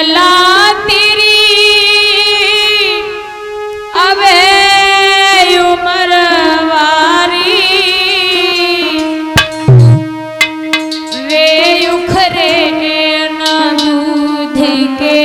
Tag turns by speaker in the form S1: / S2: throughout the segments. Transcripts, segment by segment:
S1: लला तेरी अबे उमर वारी वे उखरे न दूध के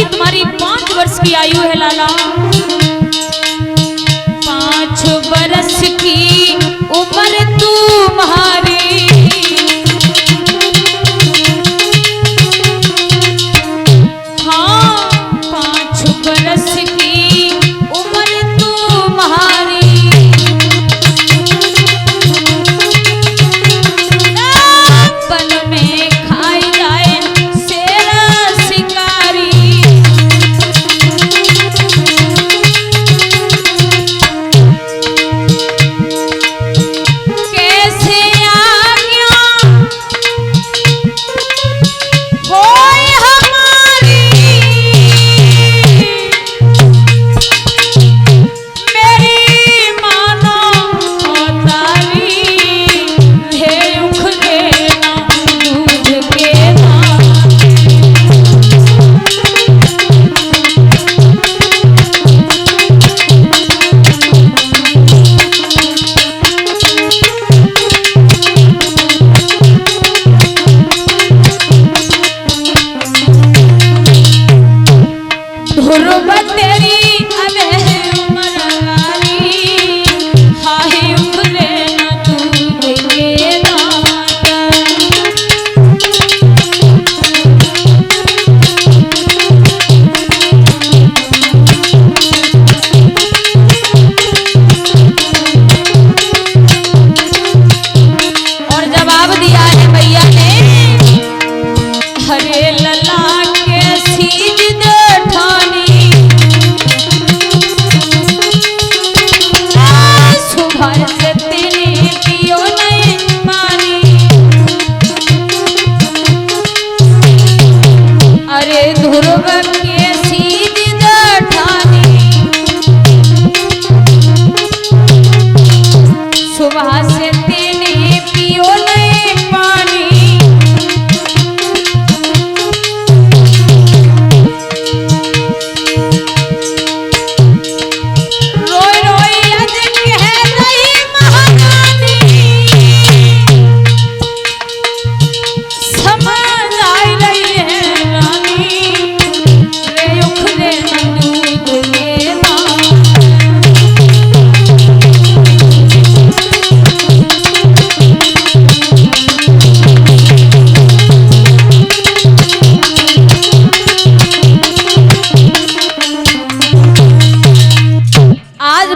S1: तुम्हारी 5 वर्ष की आयु है लाला। 5 वर्ष की उम्र तुम्हारी हाँ 5 वर्ष की उम्र तुम्हारी बन में खाई जाए शेर शिकारी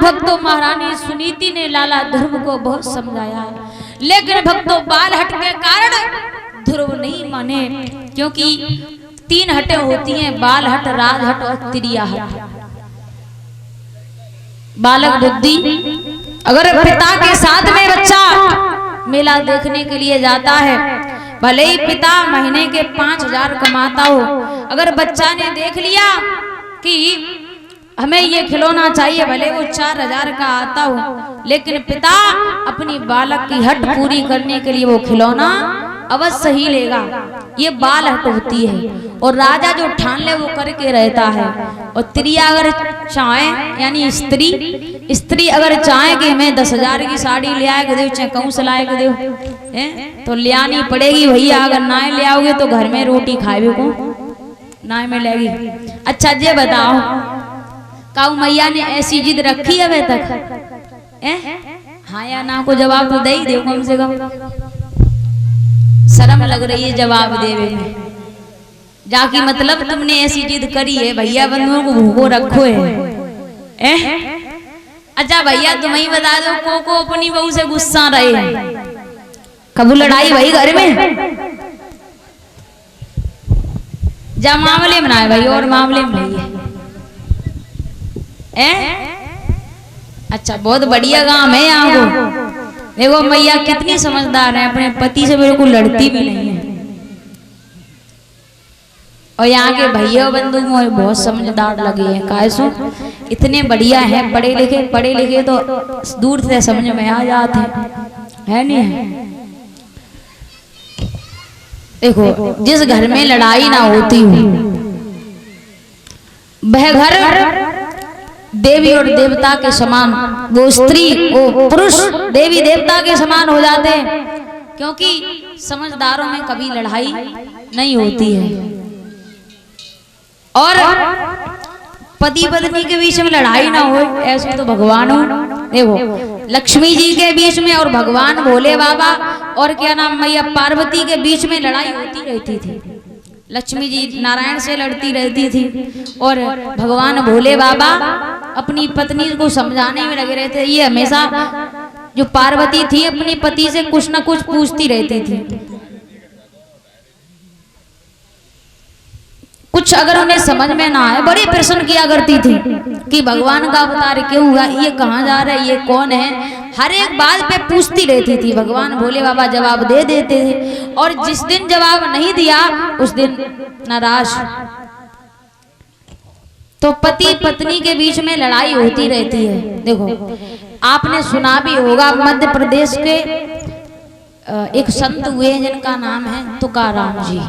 S1: भक्तों महारानी सुनीति ने लाला ध्रुव को बहुत समझाया, लेकिन भक्तों बाल हट के कारण ध्रुव नहीं माने, क्योंकि 3 हटें होती हैं, बाल हट, राज हट और त्रिया हट। बालक बुद्धि, अगर पिता के साथ में बच्चा मेला देखने के लिए जाता है, भले ही पिता महीने के 5000 कमाता हो, अगर बच्चा ने देख लिया कि हमें ये खिलौना चाहिए, भले वो 4000 का आता हो, लेकिन पिता अपनी बालक की हट पूरी करने के लिए वो खिलौना अवश्य ही लेगा। ये बाल हट होती है, और राजा जो ठान ले वो करके रहता है। और त्रिया अगर चाहे, यानी स्त्री अगर चाहे कि हमें 10,000 की साड़ी ले आए दो, चाहे कहूँ से लाए दो, तो ले आनी पड़ेगी भैया। अगर ना ले आओगे तो घर में रोटी खाए को ना मिलेगी। अच्छा ये बताओ, काऊ मैया ने ऐसी जिद रखी है अभी तक? हाँ या ना को जवाब तो दे ही दो, कम से कम शर्म लग रही है जवाब देवे में। जाकी मतलब तुमने ऐसी जिद करी है, भैया बंधुओं को भूखो रखो है। अच्छा भैया तुम ही बता दो, को अपनी बहू से गुस्सा रहे, कबू लड़ाई भाई घर में? जा मामले में ना है भाई, और मामले में नहीं है। अच्छा बहुत बढ़िया काम है यहाँ को। देखो मैया कितनी समझदार है, अपने पति से बिल्कुल लड़ती भी नहीं है। और यहाँ के भैया बंधु मुझे बहुत समझदार लगे हैं। कायसो इतने बढ़िया हैं, पढ़े लिखे तो दूर से समझ में आ जाते है नहीं है? देखो जिस घर में लड़ाई ना होती हो वह घर देवी और देवता के समान, वो स्त्री वो पुरुष देवी देवता के समान हो जाते हैं, क्योंकि समझदारों में कभी लड़ाई नहीं होती है। और पति पत्नी के बीच में लड़ाई ना हो, ऐसे तो भगवान हो। देखो लक्ष्मी जी के बीच में और भगवान भोले बाबा और क्या नाम मैया पार्वती के बीच में लड़ाई होती रहती थी। लक्ष्मी जी नारायण से लड़ती रहती थी और भगवान भोले बाबा अपनी पत्नी को समझाने में लगे रहते। ये हमेशा जो पार्वती थी अपनी पति से कुछ ना कुछ पूछती रहती थी। कुछ अगर उन्हें समझ में ना आए बड़े प्रश्न किया करती थी कि भगवान का अवतार क्यों हुआ, ये कहाँ जा रहा है, ये कौन है, हर एक बात पे पूछती रहती थी। भगवान भोले बाबा जवाब दे देते थे और जिस दिन जवाब नहीं दिया उस दिन नाराज। तो पति पत्नी के बीच में लड़ाई होती रहती है। देखो आपने सुना भी होगा मध्य प्रदेश के एक संत हुए जिनका नाम है तुकाराम जी।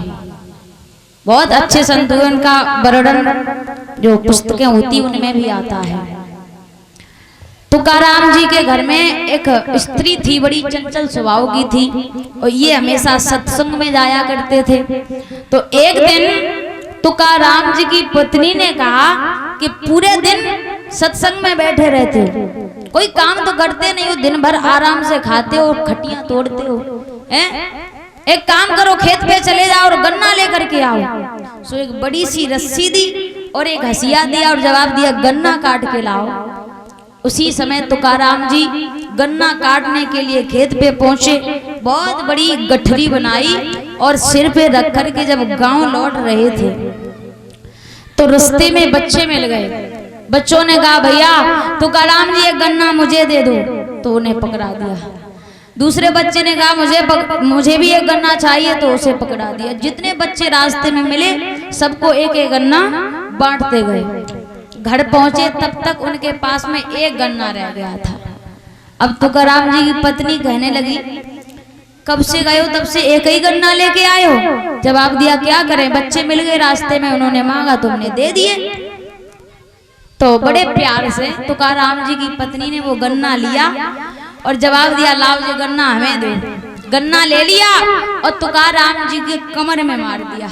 S1: बहुत अच्छे संत हुए, उनका वर्णन जो पुस्तकें होती उनमें भी आता है। तुकाराम जी के घर में एक स्त्री थी, बड़ी चंचल स्वभाव की थी और ये हमेशा सत्संग में जाया करते थे। तो एक दिन तुकाराम जी की पत्नी ने कहा कि पूरे दिन सत्संग में बैठे रहते हो, कोई काम तो करते नहीं हो, दिन भर आराम से खाते हो, खटियां तोड़ते हो, एक काम करो खेत पे चले जाओ और गन्ना लेकर के आओ। सो एक बड़ी सी रस्सी दी और एक हसिया दिया और जवाब दिया गन्ना काट के लाओ। उसी समय तुकाराम जी गन्ना काटने के लिए खेत पे पहुंचे, बहुत बड़ी गठरी बनाई और सिर पे रख कर के जब गांव लौट रहे थे तो रास्ते में बच्चे मिल गए। बच्चों ने कहा भैया तुकाराम जी एक गन्ना मुझे दे दो, तो उन्हें पकड़ा दिया। दूसरे बच्चे ने कहा मुझे भी एक गन्ना चाहिए, तो उसे पकड़ा दिया। जितने बच्चे रास्ते में मिले सबको एक एक गन्ना बांटते गए। घर पहुंचे तब तक उनके पास में एक गन्ना रह गया था। अब तुकाराम जी की पत्नी कहने लगी कब से गए हो, तब से एक ही गन्ना लेके आए हो। जवाब दिया क्या करें, बच्चे मिल गए रास्ते में, उन्होंने मांगा तो हमने दे दिए। तो बड़े प्यार से तुकाराम जी की पत्नी ने वो गन्ना लिया और जवाब दिया लाओ जो गन्ना हमें दो। गन्ना ले लिया और तुकाराम जी के कमर में मार दिया।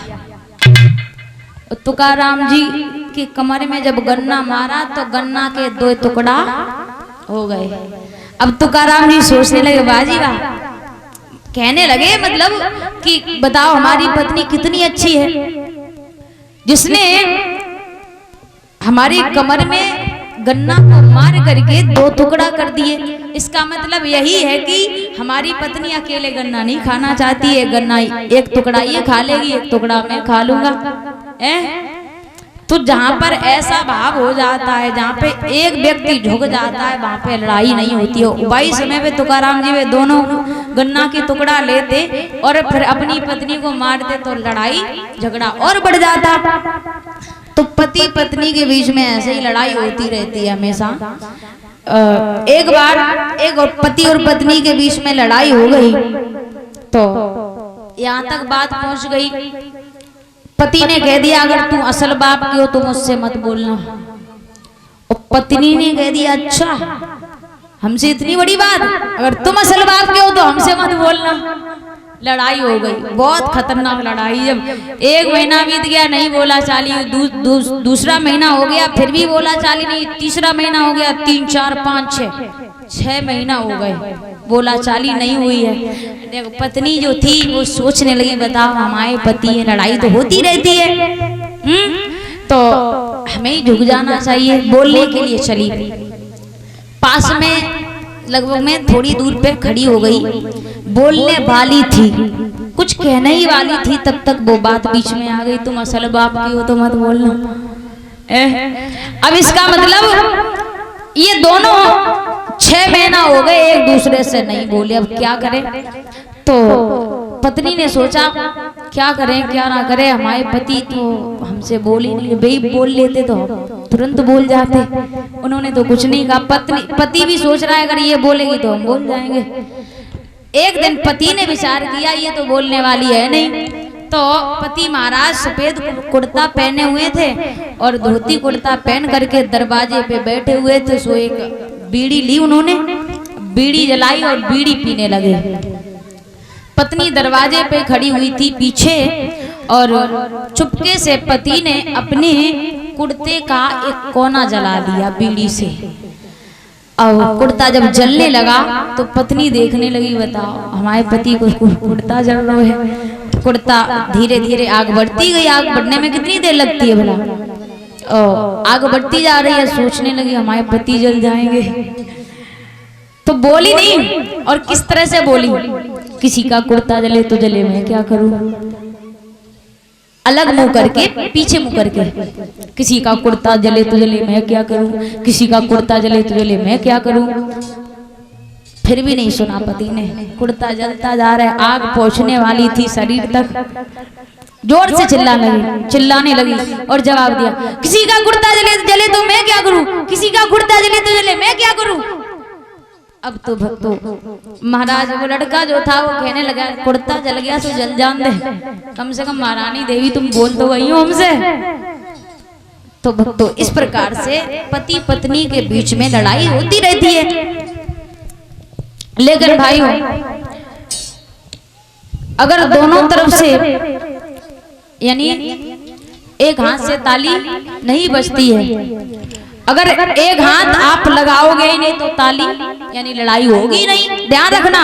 S1: और तुकाराम जी की कमर में जब गन्ना मारा तो गन्ना के दो टुकड़ा हो गए। अब तुकाराम जी सोचने लगे बाजी वाह, कहने लगे मतलब कि बताओ हमारी पत्नी कितनी अच्छी है जिसने हमारी कमर में गन्ना को मार करके दो टुकड़ा कर दिए। इसका मतलब यही है कि हमारी पत्नी अकेले गन्ना नहीं खाना चाहती है, गन्ना एक टुकड़ा ये खा लेगी, एक टुकड़ा मैं खा लूंगा। तो जहाँ पर ऐसा भाव हो जाता है, जहाँ पे एक व्यक्ति झुक जाता है, वहाँ पे लड़ाई नहीं होती है। वही समय पे तुकाराम जी वे दोनों गन्ना की टुकड़ा लेते और फिर अपनी पत्नी को मारते तो लड़ाई झगड़ा और बढ़ जाता। तो पति पत्नी के बीच में ऐसे ही लड़ाई होती रहती है हमेशा। एक बार एक पति और पत्नी के बीच में लड़ाई हो गई तो यहाँ तक बात पहुंच गई, पति ने कह दिया अगर तू असल बाप की हो तो मुझसे मत बोलना। और पत्नी ने कह दिया अच्छा हमसे इतनी बड़ी बात, अगर तुम असल बाप के हो तो हमसे मत बोलना। लड़ाई हो गई, बहुत खतरनाक लड़ाई। जब एक महीना बीत गया नहीं बोला चाली, दूसरा महीना हो गया फिर भी बोला चाली नहीं, तीसरा महीना हो गया, 3 4 5 6 महीना हो गए, बोला चाली नहीं हुई है। देखो पत्नी जो थी वो सोचने लगी बताओ हमारे पति है, लड़ाई तो होती रहती है, तो हमें ही झुक जाना चाहिए। बोलने के लिए चली, पास में लगभग में थोड़ी दूर पे खड़ी हो गई, बोलने वाली थी, कुछ कहने ही वाली थी, तब तक वो बात बीच में आ गई, तुम असल बाप की हो तो मत बोलना। अब इसका मतलब ये दोनों 6 महीना हो गए एक दूसरे से नहीं बोले, अब क्या करें। तो पत्नी ने सोचा क्या करें क्या ना करें, हमारे पति तो हमसे बोल ही नहीं, भाई बोल लेते तो तुरंत बोल जाते, उन्होंने तो कुछ नहीं कहा। पति भी सोच रहा है अगर ये बोलेगी तो हम बोल जाएंगे। एक दिन पति ने विचार किया ये तो बोलने वाली है नहीं, तो पति महाराज सफेद कुर्ता पहने हुए थे और धोती कुर्ता पहन करके दरवाजे पे बैठे हुए थे। सो एक बीड़ी ली उन्होंने, बीड़ी जलाई और बीड़ी पीने लगे। पत्नी दरवाजे पे खड़ी हुई थी पीछे, और चुपके से पति ने अपने कुर्ते का एक कोना जला दिया बीड़ी से। अब कुर्ता जब जलने लगा तो पत्नी देखने लगी, बताओ हमारे पति को कुर्ता जल रहा है। कुर्ता धीरे धीरे आग बढ़ती गई, आग बढ़ने में कितनी देर लगती है भला, आग बढ़ती जा रही है। सोचने लगी हमारे पति जल जाएंगे, तो बोली नहीं। और किस तरह से बोली, किसी का कुर्ता जले तो जले, मैं क्या करूं, अलग मुंह करके पीछे मुंह करके, किसी का कुर्ता जले तो जले मैं क्या करूं, किसी का कुर्ता जले तो जले मैं क्या करूं। फिर भी नहीं सुना पति ने, कुर्ता जलता जा रहा है, आग पहुंचने वाली थी शरीर तक। जोर से चिल्लाने लगी और जवाब दिया, किसी का कुर्ता जले तो मैं क्या करूं, किसी का कुर्ता जले तो जले मैं क्या करूं। अब तो भक्तों महाराज वो लड़का जो था वो कहने लगा, कुर्ता जल गया तो जल जान दे, कम से कम महारानी देवी तुम बोल तो गई हो हमसे। तो भक्तों इस प्रकार से पति पत्नी के बीच में लड़ाई होती रहती है। लेकिन भाइयों अगर दोनों तरफ से यानी एक हाथ से ताली नहीं बजती है, अगर एक हाथ आप लगाओगे ही नहीं तो ताली यानी लड़ाई होगी नहीं, ध्यान रखना।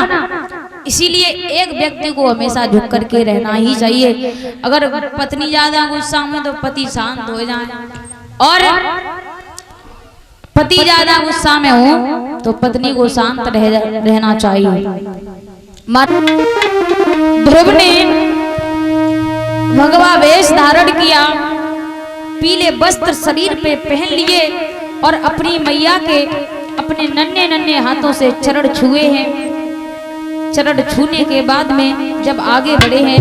S1: इसीलिए एक व्यक्ति को हमेशा झुक करके रहना ही चाहिए। अगर पत्नी ज्यादा गुस्सा में तो पति शांत हो जाए, और पति ज्यादा गुस्सा में हो तो पत्नी को शांत रहना चाहिए। ध्रुव ने भगवा वेश धारण किया, पीले वस्त्र शरीर पे पहन लिए और अपनी मैया के अपने नन्हे नन्हे हाथों से चरण छुए हैं। चरण छूने के बाद में जब आगे बढ़े हैं,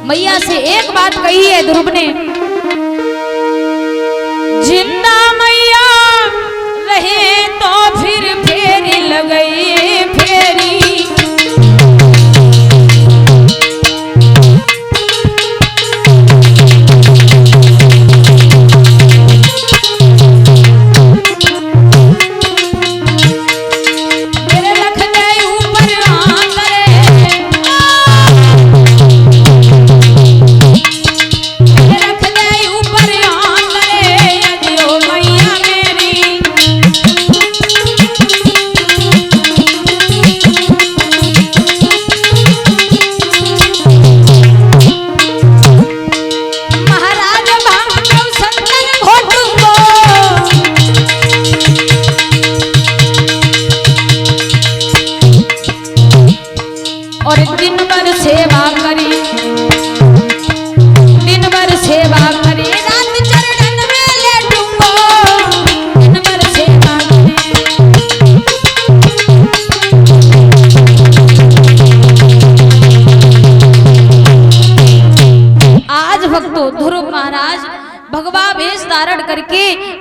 S1: मैया से एक बात कही है ध्रुव ने, जिंदा मैया रहे तो फिर फेरी लगई फेरी,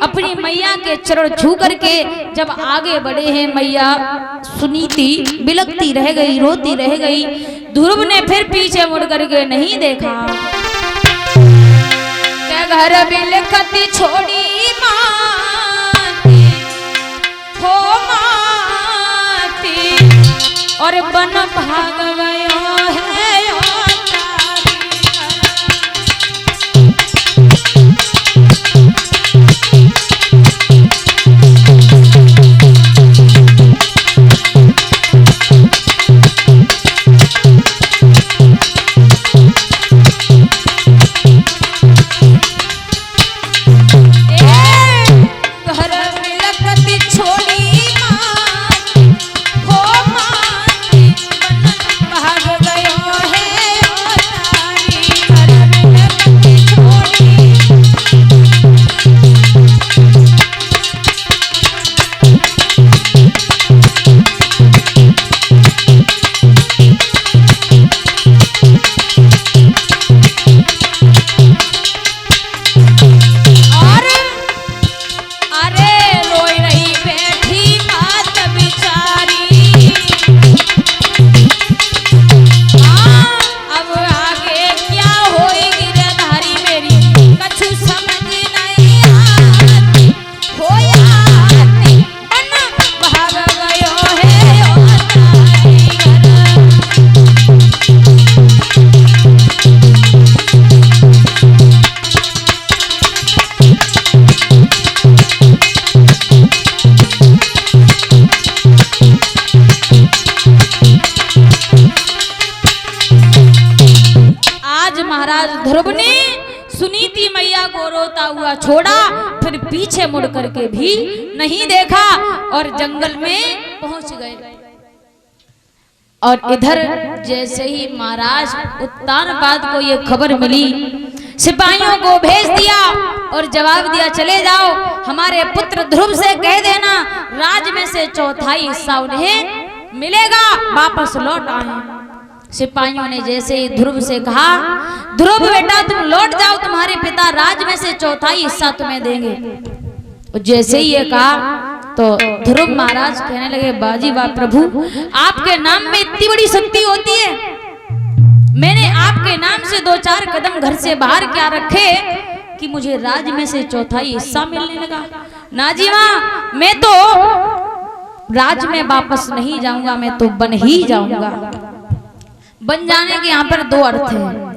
S1: अपनी मैया के चरण छू करके जब आगे बढ़े हैं, मैया सुनीति बिलकती रह गई, रोती रह गई। ध्रुव ने फिर पीछे मुड़ करके नहीं देखा, क्या घर बिलकती छोड़ी माती हो माती और बन भाग गयो है। छोड़ी माँ हुआ छोड़ा, फिर पीछे मुड़ करके भी नहीं देखा और जंगल में पहुंच गए। और इधर जैसे ही महाराज उत्तानपाद को ये खबर मिली, सिपाहियों को भेज दिया और जवाब दिया, चले जाओ हमारे पुत्र ध्रुव से कह देना राज में से चौथाई हिस्सा उन्हें मिलेगा, वापस लौट आए। सिपाहियों ने जैसे ही ध्रुव से कहा, ध्रुव बेटा तुम लौट जाओ, तुम्हारे पिता राज में से चौथाई हिस्सा तुम्हें देंगे। जैसे ही ये कहा तो ध्रुव महाराज कहने लगे, बाजी वाह प्रभु, आपके नाम में इतनी बड़ी शक्ति होती है। मैंने आपके नाम से 2-4 कदम घर से बाहर क्या रखे कि मुझे राज में से चौथाई हिस्सा मिलने लगा। नाजी माँ, मैं तो राज में वापस नहीं जाऊंगा, मैं तो बन ही जाऊंगा। बन जाने के यहाँ पर 2 अर्थ हैं,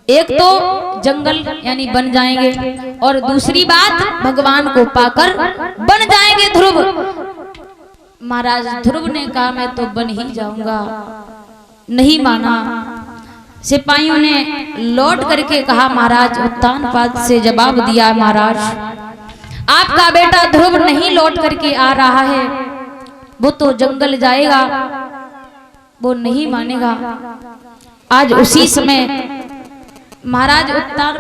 S1: एक तो जंगल यानी बन जाएंगे, और दूसरी बात भगवान को पाकर बन जाएंगे ध्रुव। महाराज ध्रुव ने कहा मैं तो बन ही जाऊंगा, नहीं माना। सिपाहियों ने लौट करके कहा, महाराज उत्तानपाद से जवाब दिया, महाराज आपका बेटा ध्रुव नहीं लौट करके आ रहा है, वो तो जंगल जाएगा, वो नहीं मानेगा। आज उसी समय महाराज उत्तान